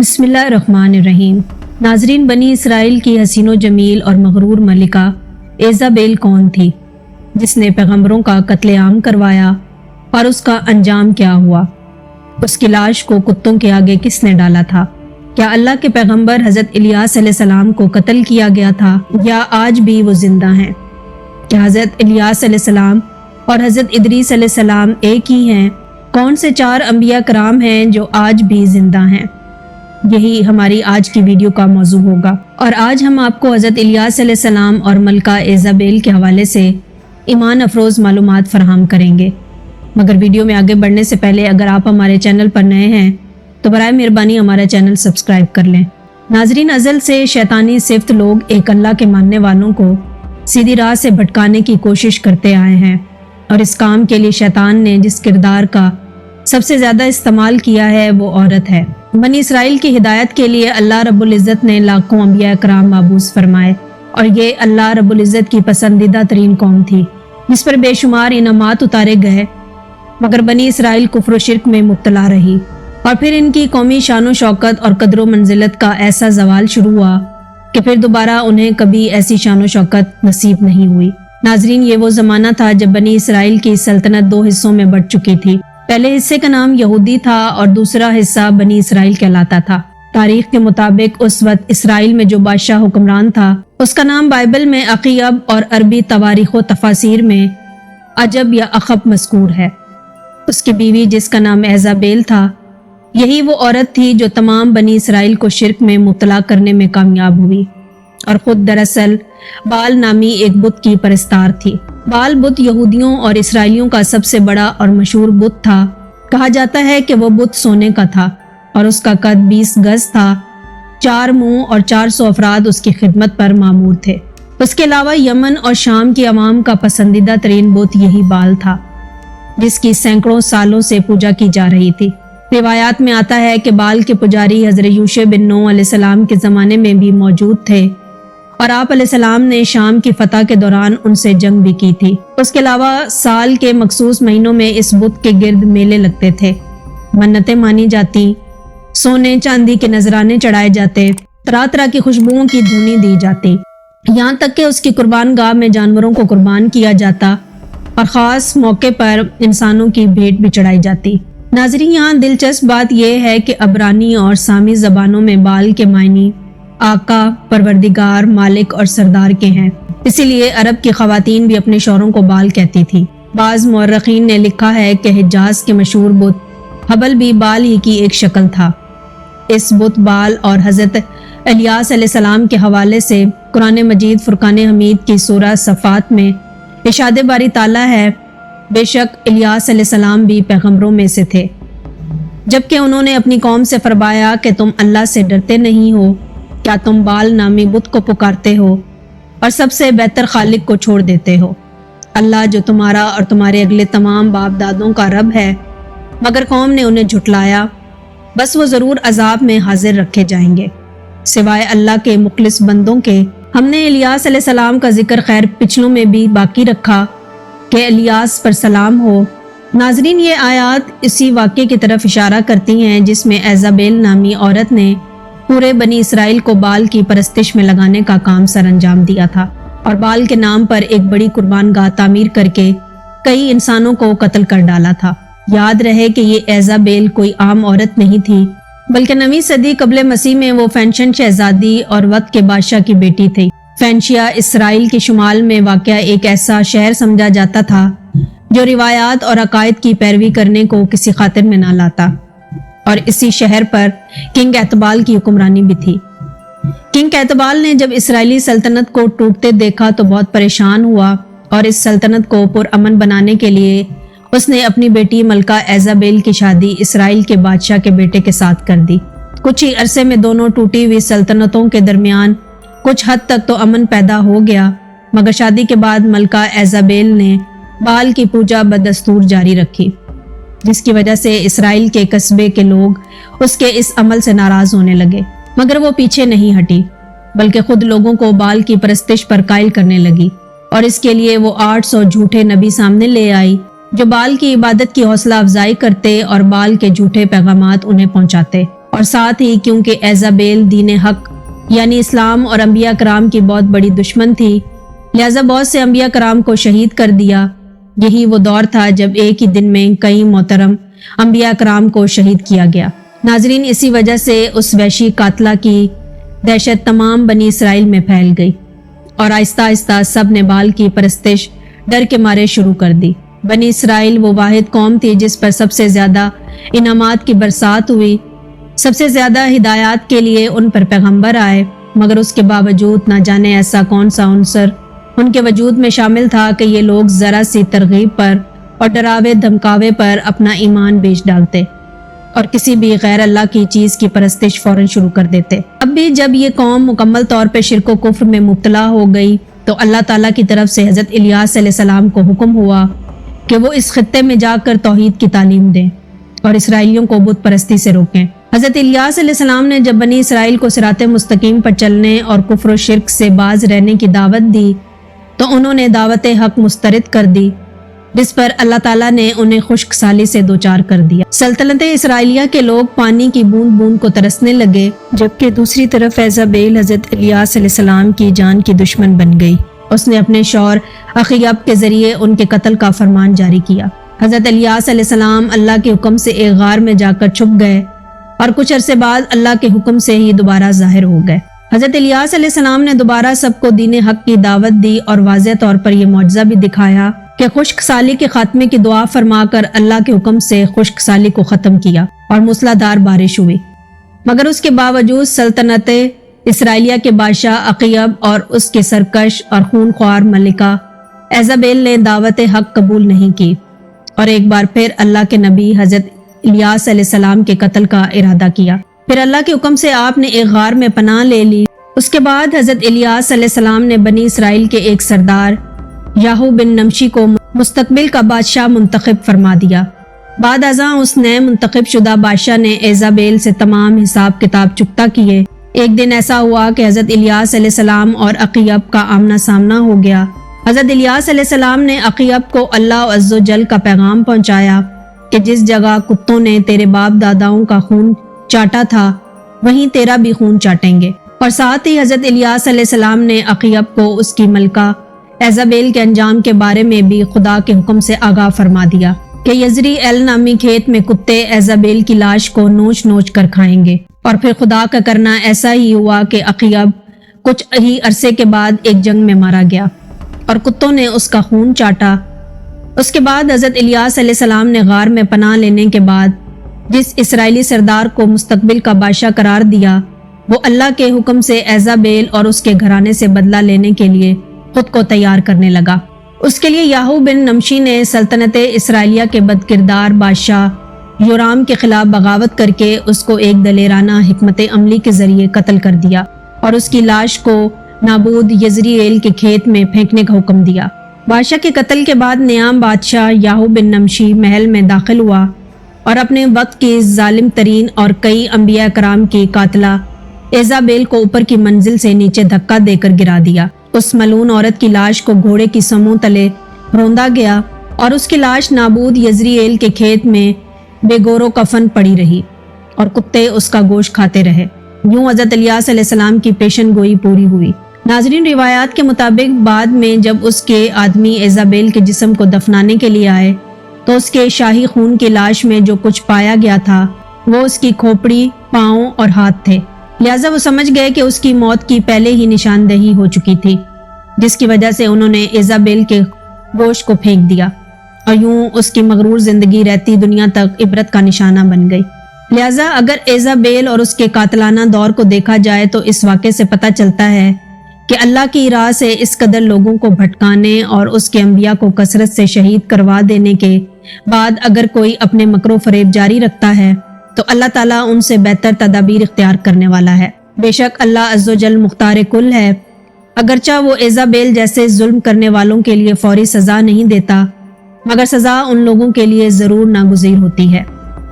बिस्मिल्लाहिर्रहमानिर्रहीम। नाजरीन, बनी इसराइल की हसीनो जमील और मगरूर मलिका एजाबेल कौन थी जिसने पैगंबरों का कत्लेआम करवाया और उसका अंजाम क्या हुआ? उसकी लाश को कुत्तों के आगे किसने डाला था? क्या अल्लाह के पैगंबर हज़रत इलियास अलैहिस्सलाम को कत्ल किया गया था या आज भी वो जिंदा हैं? क्या हज़रत इलियास अलैहिस्सलाम और हज़रत इदरीस अलैहिस्सलाम एक ही हैं? कौन से 4 अंबिया कराम हैं जो आज भी जिंदा हैं? यही हमारी आज की वीडियो का मौजू होगा और आज हम आपको हज़रत इलियास अलैहिस्सलाम और मलका एजाबेल के हवाले से ईमान अफरोज़ मालूमात फराहम करेंगे। मगर वीडियो में आगे बढ़ने से पहले अगर आप हमारे चैनल पर नए हैं तो बराए मेहरबानी हमारा चैनल सब्सक्राइब कर लें। नाजरीन, अज़ल से शैतानी सिफ्त लोग एक अल्लाह के मानने वालों को सीधी राह से भटकाने की कोशिश करते आए हैं और इस काम के लिए शैतान ने जिस किरदार का सबसे ज़्यादा इस्तेमाल किया है वो औरत है। बनी इसराइल की हिदायत के लिए अल्लाह रब्बुल इज़्ज़त ने लाखों अंबिया कराम माबूस फरमाए और ये अल्लाह रब्बुल इज़्ज़त की पसंदीदा तरीन कौम थी जिस पर बेशुमार इनामात उतारे गए। मगर बनी इसराइल कुफ्र व शिर्क में मुब्तला रही और फिर इनकी कौमी शान व शौकत और कदर व मंजिलत का ऐसा जवाल शुरू हुआ कि फिर दोबारा उन्हें कभी ऐसी शान व शौकत नसीब नहीं हुई। नाजरीन, ये वो ज़माना था जब बनी इसराइल की सल्तनत 2 हिस्सों में बढ़ चुकी थी। पहले हिस्से का नाम यहूदी था और दूसरा हिस्सा बनी इसराइल कहलाता था। तारीख के मुताबिक उस वक्त इसराइल में जो बादशाह हुक्मरान था उसका नाम बाइबल में अकीब और अरबी तवारीख व तफासिर में अजब या अखब मज़कूर है। उसकी बीवी जिसका नाम एजाबेल था, यही वो औरत थी जो तमाम बनी इसराइल को शिर्क में मुब्तला करने में कामयाब हुई और खुद दरअसल बाल नामी एक बुत की परस्तार थी। बाल बुत यहूदियों और इसराइलियों का सबसे बड़ा और मशहूर बुत था। कहा जाता है कि वह बुत सोने का था और उसका कद 20 गज था। 4 मुंह और 400 अफराद उसकी खिदमत पर मामूर थे। उसके अलावा यमन और शाम की अवाम का पसंदीदा तरीन बुत यही बाल था जिसकी सैकड़ों सालों से पूजा की जा रही थी। रिवायात में आता है कि बाल के पुजारी हज़रत यूशे बिन नूह अलैहिस्सलाम के ज़माने में भी मौजूद थे और आप अलैहिस्सलाम ने शाम की फतह के दौरान उनसे जंग भी की थी। उसके अलावा साल के मखसूस महीनों में इस बुत के गिर्द मेले लगते थे, मन्नतें मानी जाती, सोने चांदी के नजराने चढ़ाए जाते, तरह तरह की खुशबुओं की धुनी दी जाती, यहाँ तक कि उसकी कुर्बान गाह में जानवरों को कुर्बान किया जाता और ख़ास मौके पर इंसानों की भेंट भी चढ़ाई जाती। नाज़रीन, यहाँ दिलचस्प बात यह है कि अबरानी और सामी ज़बानों में बाल के मायने आका, परवरदिगार, मालिक और सरदार के हैं। इसीलिए अरब की ख़वातीन भी अपने शौहरों को बाल कहती थी। बाज़ मुअर्रिखीन ने लिखा है कि हिजाज के मशहूर बुत हबल भी बाल ही की एक शक्ल था। इस बुत बाल और हज़रत इलियास अलैहिस्सलाम के हवाले से कुरान मजीद फुरकान हमीद की सूरह सफ़ात में इरशाद बारी ताला है, बेशक इलियास अलैहिस्सलाम भी पैगंबरों में से थे, जबकि उन्होंने अपनी कौम से फरमाया कि तुम अल्लाह से डरते नहीं हो, क्या तुम बाल नामी बुत को पुकारते हो और सबसे बेहतर खालिक को छोड़ देते हो? अल्लाह जो तुम्हारा और तुम्हारे अगले तमाम बाप दादों का रब है, मगर कौम ने उन्हें झुटलाया, बस वो ज़रूर अजाब में हाजिर रखे जाएंगे। सिवाय अल्लाह के मुखलिस बंदों के हमने इलियास अलैहिस्सलाम का जिक्र खैर पिछलों में भी बाकी रखा कि इलियास पर सलाम हो। नाजरीन, ये आयात इसी वाक़े की तरफ इशारा करती हैं जिसमें एजाबेल नामी औरत ने पूरे बनी इसराइल को बाल की परस्तिश में लगाने का काम सरअंजाम दिया था और बाल के नाम पर एक बड़ी कुर्बान गाह तामीर करके कई इंसानों को कत्ल कर डाला था। याद रहे कि ये एजाबेल कोई आम औरत नहीं थी, बल्कि 9वीं सदी कबले मसीह में वो फैंशन शहजादी और वक्त के बादशाह की बेटी थी। फैंशिया इसराइल के शुमाल में वाक़या एक ऐसा शहर समझा जाता था जो रिवायात और अकायद की पैरवी करने को किसी खातिर में ना लाता और इसी शहर पर किंग एतबाल की हुक्मरानी भी थी। किंग एतबाल ने जब इसराइली सल्तनत को टूटते देखा तो बहुत परेशान हुआ और इस सल्तनत को पुरअमन बनाने के लिए उसने अपनी बेटी मलका एजाबेल की शादी इसराइल के बादशाह के बेटे के साथ कर दी। कुछ ही अरसे में दोनों टूटी हुई सल्तनतों के दरमियान कुछ हद तक तो अमन पैदा हो गया, मगर शादी के बाद मलका एजाबेल ने बाल की पूजा बदस्तूर जारी रखी, जिसकी वजह से इसराइल के कस्बे के लोग उसके इस अमल से नाराज होने लगे। मगर वो पीछे नहीं हटी, बल्कि खुद लोगों को बाल की परस्तिश पर कायल करने लगी और इसके लिए वो 800 झूठे नबी सामने ले आई जो बाल की इबादत की हौसला अफजाई करते और बाल के झूठे पैगामात उन्हें पहुंचाते। اور ساتھ ہی کیونکہ ایزابیل دین حق یعنی اسلام اور انبیاء کرام کی بہت بڑی دشمن تھی، لہذا بہت سے انبیاء کرام کو شہید کر دیا۔ یہی وہ دور تھا جب ایک ہی دن میں کئی محترم انبیاء کرام کو شہید کیا گیا۔ ناظرین، اسی وجہ سے اس وحشی قاتلہ کی دہشت تمام بنی اسرائیل میں پھیل گئی اور آہستہ آہستہ سب نے بال کی پرستش ڈر کے مارے شروع کر دی۔ بنی اسرائیل وہ واحد قوم تھی جس پر سب سے زیادہ انعامات کی برسات ہوئی، سب سے زیادہ ہدایات کے لیے ان پر پیغمبر آئے، مگر اس کے باوجود نہ جانے ایسا کون سا عنصر ان کے وجود میں شامل تھا کہ یہ لوگ ذرا سی ترغیب پر اور ڈراوے دھمکاوے پر اپنا ایمان بیچ ڈالتے اور کسی بھی غیر اللہ کی چیز کی پرستش فوراً شروع کر دیتے۔ اب بھی جب یہ قوم مکمل طور پہ شرک و کفر میں مبتلا ہو گئی تو اللہ تعالیٰ کی طرف سے حضرت الیاس علیہ السلام کو حکم ہوا کہ وہ اس خطے میں جا کر توحید کی تعلیم دیں اور اسرائیلیوں کو بت پرستی سے روکیں۔ حضرت الیاس علیہ السلام نے جب بنی اسرائیل کو صراط مستقیم پر چلنے اور کفر و شرک سے باز رہنے کی دعوت دی تو انہوں نے دعوت حق مسترد کر دی، جس پر اللہ تعالیٰ نے انہیں خشک سالی سے دوچار کر دیا۔ سلطنت اسرائیلیہ کے لوگ پانی کی بوند بوند کو ترسنے لگے، جبکہ دوسری طرف ایزابیل حضرت الیاس علیہ السلام کی جان کی دشمن بن گئی۔ اس نے اپنے شوہر اخیب کے ذریعے ان کے قتل کا فرمان جاری کیا۔ حضرت الیاس علیہ السلام اللہ کے حکم سے ایک غار میں جا کر چھپ گئے اور کچھ عرصے بعد اللہ کے حکم سے ہی دوبارہ ظاہر ہو گئے۔ حضرت الیاس علیہ السلام نے دوبارہ سب کو دین حق کی دعوت دی اور واضح طور پر یہ معجزہ بھی دکھایا کہ خشک سالی کے خاتمے کی دعا فرما کر اللہ کے حکم سے خشک سالی کو ختم کیا اور موسلادھار بارش ہوئی، مگر اس کے باوجود سلطنت اسرائیلیہ کے بادشاہ اخیب اور اس کے سرکش اور خون خوار ملکہ ایزابیل نے دعوت حق قبول نہیں کی اور ایک بار پھر اللہ کے نبی حضرت الیاس علیہ السلام کے قتل کا ارادہ کیا۔ پھر اللہ کے حکم سے آپ نے ایک غار میں پناہ لے لی۔ اس کے بعد حضرت الیاس علیہ السلام نے بنی اسرائیل کے ایک سردار یاہو بن نمشی کو مستقبل کا بادشاہ منتخب فرما دیا۔ بعد ازاں اس نئے منتخب شدہ بادشاہ نے ایزابیل سے تمام حساب کتاب چکتا کیے۔ ایک دن ایسا ہوا کہ حضرت الیاس علیہ السلام اور اخیب کا آمنا سامنا ہو گیا۔ حضرت الیاس علیہ السلام نے اخیب کو اللہ عز و جل کا پیغام پہنچایا کہ جس جگہ کتوں نے تیرے باپ داداؤں کا خون چاٹا تھا وہیں تیرا بھی خون چاٹیں گے، اور ساتھ ہی حضرت الیاس علیہ السلام نے اخیب کو اس کی ملکہ ایزابیل کے انجام کے بارے میں بھی خدا کے حکم سے آگاہ فرما دیا کہ یزری ایل نامی کھیت میں کتے ایزابیل کی لاش کو نوچ نوچ کر کھائیں گے۔ اور پھر خدا کا کرنا ایسا ہی ہوا کہ اخیب کچھ ہی عرصے کے بعد ایک جنگ میں مارا گیا اور کتوں نے اس کا خون چاٹا۔ اس کے بعد حضرت الیاس علیہ السلام نے غار میں پناہ لینے کے بعد جس اسرائیلی سردار کو مستقبل کا بادشاہ قرار دیا، وہ اللہ کے حکم سے ایزابیل اور اس کے گھرانے سے بدلہ لینے کے لیے خود کو تیار کرنے لگا۔ اس کے لیے یاہو بن نمشی نے سلطنت اسرائیلیہ کے بد کردار بادشاہ یورام کے خلاف بغاوت کر کے اس کو ایک دلیرانہ حکمت عملی کے ذریعے قتل کر دیا اور اس کی لاش کو نابود یزرییل کے کھیت میں پھینکنے کا حکم دیا۔ بادشاہ کے قتل کے بعد نیام بادشاہ یاہو بن نمشی محل میں داخل ہوا اور اپنے وقت کی ظالم ترین اور کئی انبیاء کرام کی قاتلہ ایزابیل کو اوپر کی منزل سے نیچے دھکا دے کر گرا دیا۔ اس ملعون عورت کی لاش کو گھوڑے کی سموں تلے روندا گیا اور اس کی لاش نابود یزرییل کے کھیت میں بے گور و کفن پڑی رہی اور کتے اس کا گوشت کھاتے رہے۔ یوں حضرت الیاس علیہ السلام کی پیشن گوئی پوری ہوئی۔ ناظرین، روایات کے مطابق بعد میں جب اس کے آدمی ایزابیل کے جسم کو دفنانے کے لیے آئے تو اس کے شاہی خون کی لاش میں جو کچھ پایا گیا تھا وہ اس کی کھوپڑی، پاؤں اور ہاتھ تھے، لہٰذا وہ سمجھ گئے کہ اس کی موت کی پہلے ہی نشاندہی ہو چکی تھی، جس کی وجہ سے انہوں نے ایزابیل کے گوشت کو پھینک دیا اور یوں اس کی مغرور زندگی رہتی دنیا تک عبرت کا نشانہ بن گئی۔ لہٰذا اگر ایزابیل اور اس کے قاتلانہ دور کو دیکھا جائے تو اس واقعے سے پتہ چلتا ہے کہ اللہ کی راہ سے اس قدر لوگوں کو بھٹکانے اور اس کے انبیاء کو کثرت سے شہید کروا دینے کے بعد اگر کوئی اپنے مکر و فریب جاری رکھتا ہے تو اللہ تعالیٰ ان سے بہتر تدابیر اختیار کرنے والا ہے۔ بے شک اللہ عز و جل مختار کل ہے، اگرچہ وہ ایزابیل جیسے ظلم کرنے والوں کے لیے فوری سزا نہیں دیتا، مگر سزا ان لوگوں کے لیے ضرور ناگزیر ہوتی ہے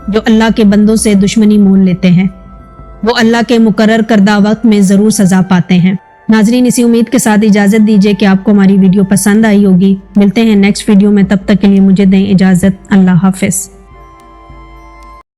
جو اللہ کے بندوں سے دشمنی مول لیتے ہیں، وہ اللہ کے مقرر کردہ وقت میں ضرور سزا پاتے ہیں۔ ناظرین، اسی امید کے ساتھ اجازت دیجیے کہ آپ کو ہماری ویڈیو پسند آئی ہوگی۔ ملتے ہیں نیکسٹ ویڈیو میں، تب تک کے لیے مجھے دیں اجازت۔ اللہ حافظ۔